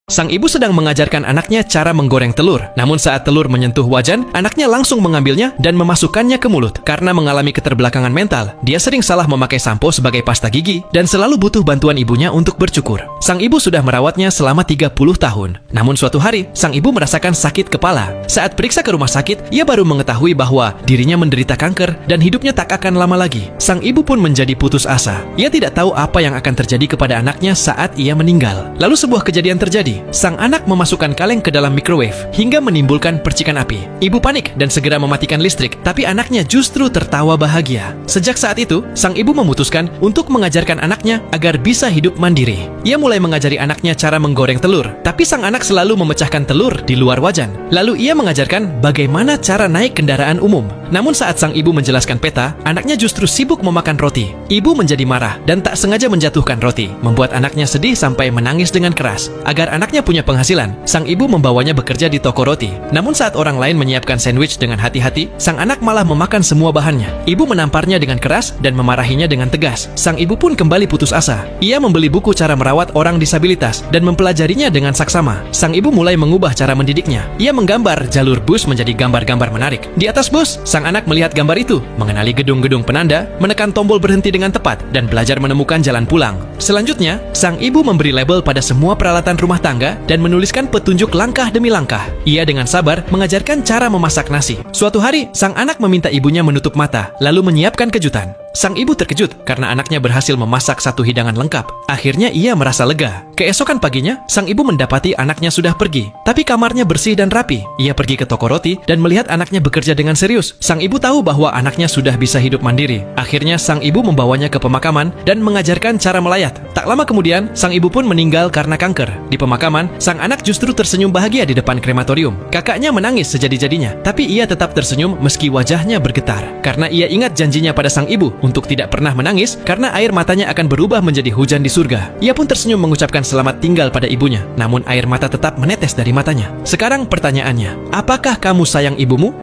Sang ibu sedang mengajarkan anaknya cara menggoreng telur. Namun saat telur menyentuh wajan, anaknya langsung mengambilnya dan memasukkannya ke mulut. Karena mengalami keterbelakangan mental, dia sering salah memakai sampo sebagai pasta gigi dan selalu butuh bantuan ibunya untuk bercukur. Sang ibu sudah merawatnya selama 30 tahun. Namun suatu hari, sang ibu merasakan sakit kepala. Saat periksa ke rumah sakit, ia baru mengetahui bahwa dirinya menderita kanker dan hidupnya tak akan lama lagi. Sang ibu pun menjadi putus asa. Ia tidak tahu apa yang akan terjadi kepada anaknya saat ia meninggal. Lalu sebuah kejadian terjadi. Sang anak memasukkan kaleng ke dalam microwave hingga menimbulkan percikan api. Ibu panik dan segera mematikan listrik, tapi anaknya justru tertawa bahagia. Sejak saat itu, sang ibu memutuskan untuk mengajarkan anaknya agar bisa hidup mandiri. Ia mulai mengajari anaknya cara menggoreng telur, tapi sang anak selalu memecahkan telur di luar wajan. Lalu ia mengajarkan bagaimana cara naik kendaraan umum. Namun saat sang ibu menjelaskan peta, anaknya justru sibuk memakan roti. Ibu menjadi marah dan tak sengaja menjatuhkan roti, membuat anaknya sedih sampai menangis dengan keras. Agar anaknya punya penghasilan, sang ibu membawanya bekerja di toko roti. Namun saat orang lain menyiapkan sandwich dengan hati-hati, sang anak malah memakan semua bahannya. Ibu menamparnya dengan keras dan memarahinya dengan tegas. Sang ibu pun kembali putus asa. Ia membeli buku cara merawat orang disabilitas dan mempelajarinya dengan saksama. Sang ibu mulai mengubah cara mendidiknya. Ia menggambar jalur bus menjadi gambar-gambar menarik. Di atas bus, sang anak melihat gambar itu, mengenali gedung-gedung penanda, menekan tombol berhenti dengan tepat, dan belajar menemukan jalan pulang. Selanjutnya, sang ibu memberi label pada semua peralatan rumah tangga dan menuliskan petunjuk langkah demi langkah. Ia dengan sabar mengajarkan cara memasak nasi. Suatu hari, sang anak meminta ibunya menutup mata, lalu menyiapkan kejutan. Sang ibu terkejut karena anaknya berhasil memasak satu hidangan lengkap. Akhirnya ia merasa lega. Keesokan paginya, sang ibu mendapati anaknya sudah pergi. Tapi kamarnya bersih dan rapi. Ia pergi ke toko roti dan melihat anaknya bekerja dengan serius. Sang ibu tahu bahwa anaknya sudah bisa hidup mandiri. Akhirnya sang ibu membawanya ke pemakaman dan mengajarkan cara melayat. Tak lama kemudian, sang ibu pun meninggal karena kanker. Di pemakaman, sang anak justru tersenyum bahagia di depan krematorium. Kakaknya menangis sejadi-jadinya, tapi ia tetap tersenyum meski wajahnya bergetar. Karena ia ingat janjinya pada sang ibu untuk tidak pernah menangis karena air matanya akan berubah menjadi hujan di surga. Ia pun tersenyum mengucapkan selamat tinggal pada ibunya. Namun air mata tetap menetes dari matanya. Sekarang pertanyaannya, apakah kamu sayang ibumu?